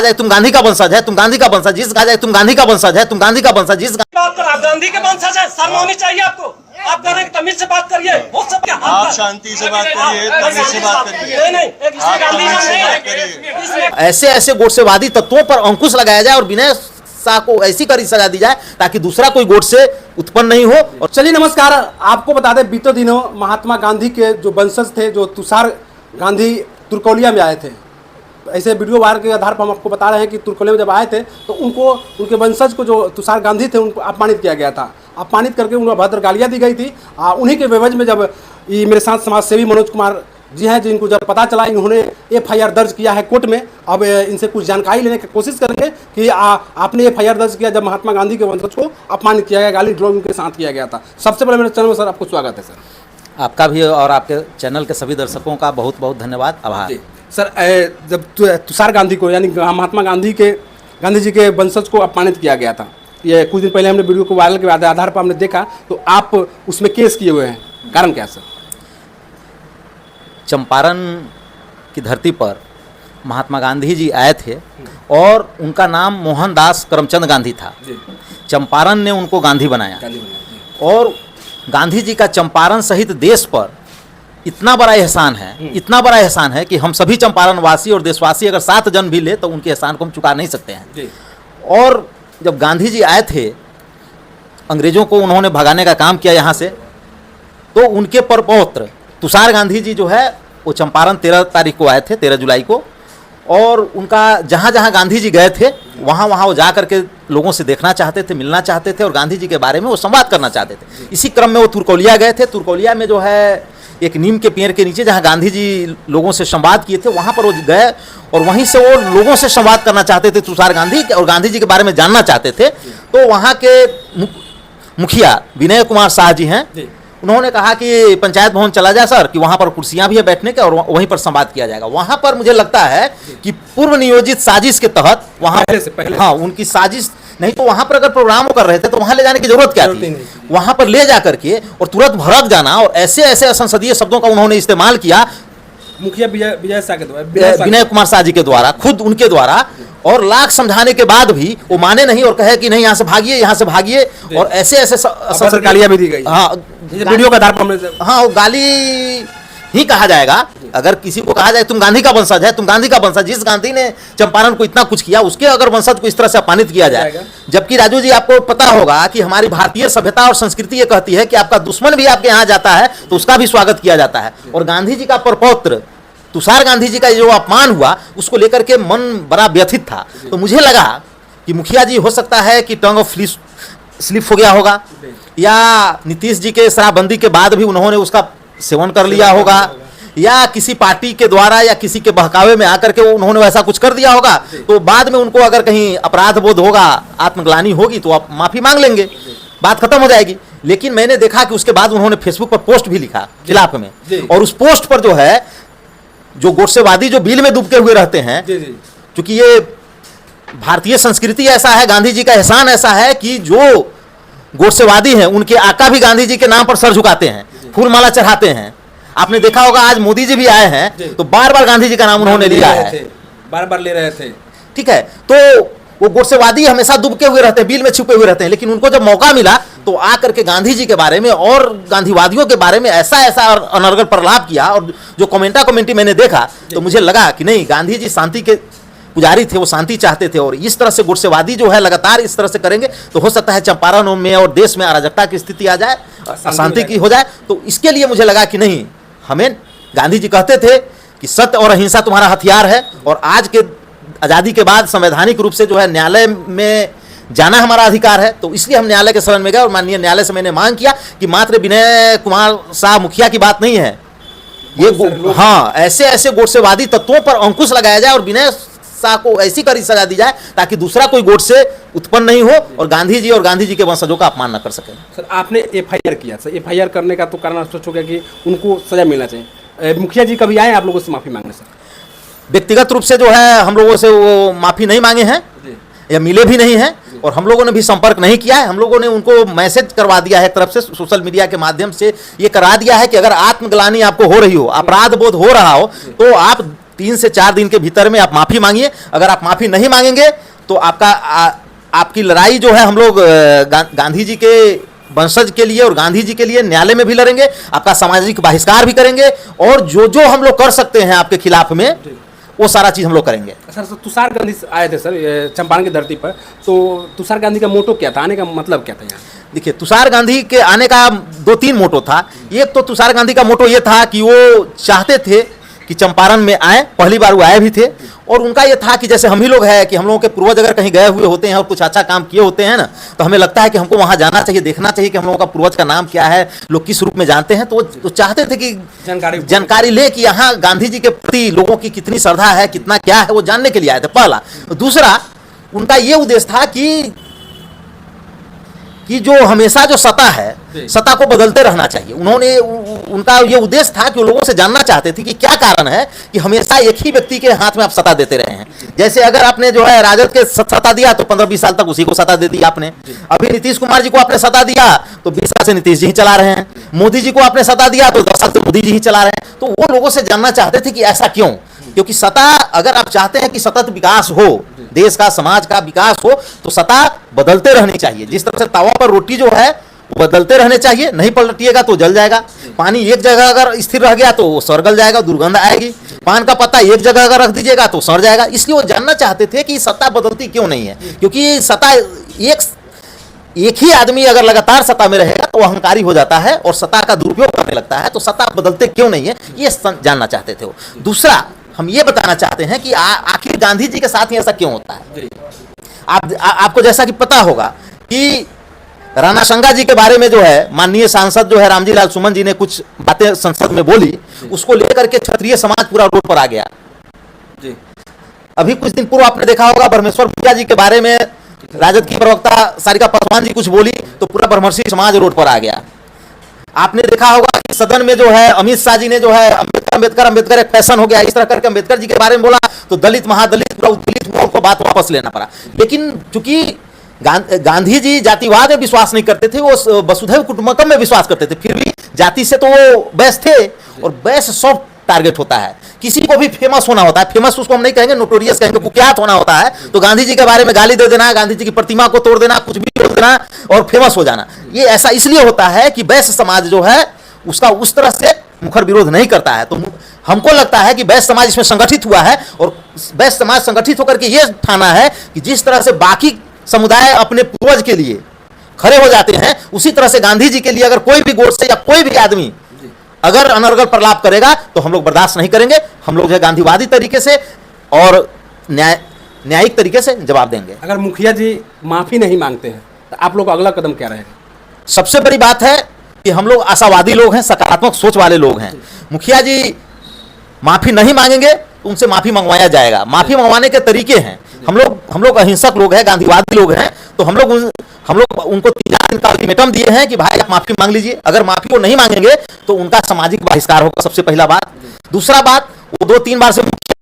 जाए तुम गांधी का वंशज है, तुम गांधी का वंशज, जिस कहा जाए तुम गांधी का वंशज है, तुम गांधी का वंशज, जिस बात कर, आप गांधी के वंशज है, शर्म होनी चाहिए आपको। आप कह रहे हैं तमीज से बात करिए, वो सब क्या? आप शांति से बात करिए, तमीज से बात करिए। नहीं, एक इसमें गांधी नहीं है। ऐसे ऐसे गोडसेवादी तत्वों पर अंकुश लगाया जाए और विनय शाह को ऐसी कड़ी सजा दी जाए ताकि दूसरा कोई गोडसे उत्पन्न नहीं हो। और चलिए नमस्कार, आपको बता दें बीते दिनों महात्मा गांधी के जो वंशज थे, जो तुषार गांधी तुर्कौलिया में आए थे। ऐसे वीडियो वायरल के आधार पर हम आपको बता रहे हैं कि तुर्कौलिया में जब आए थे तो उनको, उनके वंशज को जो तुषार गांधी थे उनको अपमानित किया गया था। अपमानित करके उनको भद्र गालियाँ दी गई थी। उन्हीं के विवज में जब ये मेरे साथ समाजसेवी मनोज कुमार जी हैं, जिनको जब पता चला, इन्होंने FIR दर्ज किया है कोर्ट में। अब इनसे कुछ जानकारी लेने की कोशिश करेंगे कि आपने FIR दर्ज किया जब महात्मा गांधी के वंशज को अपमानित किया गया, गाली गलौज उनके साथ किया गया था। सबसे पहले मेरे चैनल में सर आपको स्वागत है। सर आपका भी और आपके चैनल के सभी दर्शकों का बहुत बहुत धन्यवाद, आभार। सर, जब तुषार गांधी को यानी महात्मा गांधी जी के वंशज को अपमानित किया गया था, ये कुछ दिन पहले हमने वीडियो को वायरल के आधार पर हमने देखा, तो आप उसमें केस किए हुए हैं, कारण क्या सर? चंपारण की धरती पर महात्मा गांधी जी आए थे और उनका नाम मोहनदास करमचंद गांधी था। चंपारण ने उनको गांधी बनाया और गांधी जी का चंपारण सहित देश पर इतना बड़ा एहसान है, इतना बड़ा एहसान है कि हम सभी चंपारण वासी और देशवासी अगर 7 जन भी ले तो उनके एहसान को हम चुका नहीं सकते हैं। और जब गांधी जी आए थे, अंग्रेजों को उन्होंने भगाने का काम किया यहाँ से, तो उनके परपौत्र तुषार गांधी जी जो है वो चंपारण 13 तारीख को आए थे, 13 जुलाई को। और उनका जहाँ जहाँ गांधी जी गए थे वहाँ वहाँ वो जा करके लोगों से देखना चाहते थे, मिलना चाहते थे और गांधी जी के बारे में वो संवाद करना चाहते थे। इसी क्रम में वो तुर्कौलिया गए थे। तुर्कौलिया में जो है एक नीम के पेड़ के नीचे जहाँ गांधी जी लोगों से संवाद किए थे, वहाँ पर वो गए और वहीं से वो लोगों से संवाद करना चाहते थे तुषार गांधी, और गांधी जी के बारे में जानना चाहते थे। तो वहाँ के मुखिया विनय कुमार शाह जी हैं, उन्होंने कहा कि पंचायत भवन चला जाए सर, कि वहाँ पर कुर्सियाँ भी है बैठने के और वहीं पर संवाद किया जाएगा। वहाँ पर मुझे लगता है कि पूर्व नियोजित साजिश के तहत वहाँ पहले हाँ उनकी साजिश, नहीं तो वहाँ पर अगर प्रोग्राम कर रहे थे तो वहाँ ले जाने की जरूरत क्या थी? वहाँ पर ले जा करके और तुरंत भड़क जाना और ऐसे ऐसे असंसदीय शब्दों का उन्होंने इस्तेमाल किया मुखिया विनय कुमार शाह जी के द्वारा, खुद उनके द्वारा, और लाख समझाने के बाद भी वो माने नहीं और कहे कि नहीं यहाँ से भागिए, यहाँ से भागिए। और ऐसे ऐसे गालियाँ भी दी गई। हाँ, वीडियो का आधार पर हाँ वो गाली ही कहा जाएगा। अगर किसी को कहा जाए तुम गांधी का वंशज है, तुम गांधी का वंशज, जिस गांधी ने चंपारण को इतना कुछ किया, उसके अगर वंशज को इस तरह से अपमानित किया जाए, जबकि राजू जी आपको पता होगा कि हमारी भारतीय सभ्यता और संस्कृति ये कहती है कि आपका दुश्मन भी आपके यहाँ जाता है तो उसका भी स्वागत किया जाता है। और गांधी जी का परपौत्र तुषार गांधी जी का जो अपमान हुआ उसको लेकर के मन बड़ा व्यथित था। तो मुझे लगा कि मुखिया जी हो सकता है कि टंग ऑफ स्लिप हो गया होगा, या नीतीश जी के शराबबंदी के बाद भी उन्होंने उसका सेवन कर लिया होगा, या किसी पार्टी के द्वारा या किसी के बहकावे में आकर के उन्होंने वैसा कुछ कर दिया होगा। तो बाद में उनको अगर कहीं अपराध बोध होगा, आत्मग्लानि होगी, तो आप माफी मांग लेंगे, बात खत्म हो जाएगी। लेकिन मैंने देखा कि उसके बाद उन्होंने फेसबुक पर पोस्ट भी लिखा खिलाफ में, और उस पोस्ट पर जो है जो गोडसेवादी जो बिल में डूबके हुए रहते हैं, क्योंकि ये भारतीय संस्कृति ऐसा है, गांधी जी का एहसान ऐसा है कि जो गोडसेवादी हैं उनके आका भी गांधी जी के नाम पर सर झुकाते हैं, फूल माला चढ़ाते हैं। आपने देखा होगा आज मोदी जी भी आए हैं तो बार बार गांधी जी का नाम उन्होंने लिया है, बार बार ले रहे थे। ठीक है, तो वो गोडसेवादी हमेशा डूबके हुए रहते हैं, बिल में छुपे हुए रहते हैं। लेकिन उनको जब मौका मिला तो आकर के गांधी जी के बारे में और गांधीवादियों के बारे में ऐसा ऐसा अनर्गल प्रलाप किया। और जो कमेंटी मैंने देखा तो मुझे लगा कि नहीं, गांधी जी शांति के पुजारी थे, वो शांति चाहते थे। और इस तरह से गोडसेवादी जो है लगातार इस तरह से करेंगे तो हो सकता है चंपारण में और देश में अराजकता की स्थिति आ जाए, अशांति की हो जाए। तो इसके लिए मुझे लगा कि नहीं, हमें, गांधी जी कहते थे कि सत्य और अहिंसा तुम्हारा हथियार है, और आज के आज़ादी के बाद संवैधानिक रूप से जो है न्यायालय में जाना हमारा अधिकार है। तो इसलिए हम न्यायालय के शरण में गए और माननीय न्यायालय से मैंने मांग किया कि मात्र विनय कुमार शाह मुखिया की बात नहीं है, ये हाँ ऐसे ऐसे गोडसेवादी तत्वों पर अंकुश लगाया जाए और विनय शाह को ऐसी कड़ी सजा दी जाए ताकि दूसरा कोई गोडसे उत्पन्न नहीं हो और गांधी जी और गांधी जी के वंशजों का अपमान न कर सके। सर, आपने FIR किया, सर FIR करने का तो कारण सोच हो गया कि उनको सजा मिलना चाहिए। मुखिया जी कभी आए आप लोगों से माफी मांगने? सर, व्यक्तिगत रूप से जो है हम लोगों से वो माफी नहीं मांगे हैं या मिले भी नहीं हैं, और हम लोगों ने भी संपर्क नहीं किया है। हम लोगों ने उनको मैसेज करवा दिया है, एक तरफ से सोशल मीडिया के माध्यम से ये करा दिया है कि अगर आत्मग्लानि आपको हो रही हो, अपराध बोध हो रहा हो, तो आप 3 से 4 दिन के भीतर में आप माफ़ी मांगिए। अगर आप माफ़ी नहीं मांगेंगे तो आपकी लड़ाई जो है हम लोग गांधी जी के वंशज के लिए और गांधी जी के लिए न्यायालय में भी लड़ेंगे, आपका सामाजिक बहिष्कार भी करेंगे, और जो हम लोग कर सकते हैं आपके खिलाफ में वो सारा चीज़ हम लोग करेंगे। सर, तुषार गांधी आए थे सर चंपारण की धरती पर, तो तुषार गांधी का मोटो क्या था, आने का मतलब क्या था यहाँ? देखिए, तुषार गांधी के आने का 2-3 मोटो था। एक तो तुषार गांधी का मोटो ये था कि वो चाहते थे कि चंपारण में आए, पहली बार वो आए भी थे, और उनका ये था कि जैसे हम ही लोग हैं कि हम लोगों के पूर्वज अगर कहीं गए हुए होते हैं और कुछ अच्छा काम किए होते हैं ना, तो हमें लगता है कि हमको वहाँ जाना चाहिए, देखना चाहिए कि हम लोगों का पूर्वज का नाम क्या है, लोग किस रूप में जानते हैं। तो चाहते थे कि जानकारी ले कि यहाँ गांधी जी के प्रति लोगों की कितनी श्रद्धा है, कितना क्या है, वो जानने के लिए आए थे, पहला। दूसरा, उनका ये उद्देश्य था कि जो हमेशा जो सत्ता है, सत्ता को बदलते रहना चाहिए। उनका ये उद्देश्य था कि वो लोगों से जानना चाहते थे कि क्या कारण है कि हमेशा एक ही व्यक्ति के हाथ में आप सत्ता देते रहे हैं। जैसे अगर आपने जो है राजद के सत्ता दिया तो 15-20 साल तक उसी को सत्ता दे दी आपने। अभी नीतीश कुमार जी को आपने सत्ता दिया तो 20 साल से नीतीश जी ही चला रहे हैं। मोदी जी को आपने सत्ता दिया तो 10 साल से मोदी जी ही चला रहे हैं। तो वो लोगों से जानना चाहते थे कि ऐसा क्यों, क्योंकि सत्ता, अगर आप चाहते हैं कि सतत विकास हो, देश का, समाज का विकास हो, तो सत्ता बदलते रहनी चाहिए। जिस तरह से तवा पर रोटी जो है वो बदलते रहने चाहिए, नहीं पलटिएगा तो जल जाएगा। पानी एक जगह अगर स्थिर रह गया तो वो सड़गल जाएगा, दुर्गंध आएगी। पान का पत्ता एक जगह अगर रख दीजिएगा तो सड़ जाएगा। इसलिए वो जानना चाहते थे कि सत्ता बदलती क्यों नहीं है, क्योंकि सत्ता एक ही आदमी अगर लगातार सत्ता में रहेगा तो अहंकारी हो जाता है और सत्ता का दुरुपयोग करने लगता है। तो सत्ता बदलते क्यों नहीं है, ये जानना चाहते थे वो। दूसरा, हम ये बताना चाहते हैं कि आखिर गांधी जी के साथ ही ऐसा क्यों होता है। आपको जैसा कि पता होगा कि राणा संगा जी के बारे में जो है माननीय सांसद जो है रामजी लाल सुमन जी ने कुछ बातें संसद में बोली, उसको लेकर के क्षत्रिय समाज पूरा रोड पर आ गया। अभी कुछ दिन पूर्व आपने देखा होगा ब्रह्मेश्वर भूटिया जी के बारे में राजद की प्रवक्ता सारिका पासवान जी कुछ बोली तो पूरा ब्रह्मर्षि समाज रोड पर आ गया। आपने देखा होगा कि सदन में जो है अमित शाह जी ने जो है अंबेडकर एक फैशन हो गया, इस तरह करके अंबेडकर जी के बारे में बोला तो दलित महादलित पूरा उद्दलित हुआ, उनको बात वापस लेना पड़ा। लेकिन चूंकि गांधी जी जातिवाद में विश्वास नहीं करते थे, वो वसुधैव कुटुंबकम में विश्वास करते थे। फिर भी जाति से तो वो बैस थे, और बैस सॉफ्ट टारगेट होता है। किसी को भी फेमस होना होता है, फेमस उसको हम नहीं कहेंगे, नोटोरियस कहेंगे, कुख्यात होना होता है। तो गांधी जी के बारे में गाली दे देना, गांधी जी की प्रतिमा को तोड़ देना, कुछ भी तोड़ देना और फेमस हो जाना, ये ऐसा इसलिए होता है कि बैस समाज जो है उसका उस तरह से मुखर विरोध नहीं करता है। तो हमको लगता है कि बैस समाज इसमें संगठित हुआ है, और बैस समाज संगठित होकर के ये ठाना है कि जिस तरह से बाकी समुदाय अपने पूर्वज के लिए खड़े हो जाते हैं, उसी तरह से गांधी जी के लिए अगर कोई भी गोष्ठी या कोई भी आदमी अगर अनर्गल प्रलाप करेगा तो हम लोग बर्दाश्त नहीं करेंगे। हम लोग जो है गांधीवादी तरीके से और न्यायिक तरीके से जवाब देंगे। अगर मुखिया जी माफी नहीं मांगते हैं तो आप लोग अगला कदम क्या रहेगा? सबसे बड़ी बात है कि हम लोग आशावादी लोग हैं, सकारात्मक सोच वाले लोग हैं। मुखिया जी माफी नहीं मांगेंगे तो उनसे माफी मंगवाया जाएगा। माफी मंगवाने के तरीके हैं, हम लोग अहिंसक लोग हैं, गांधीवादी लोग हैं। तो हम लोग उनको 3 दिन का अल्टीमेटम दिए हैं कि भाई आप माफी मांग लीजिए। अगर माफी को नहीं मांगेंगे तो उनका सामाजिक बहिष्कार होगा, सबसे पहला बात। दूसरा बात, वो 2-3 बार से मुखिया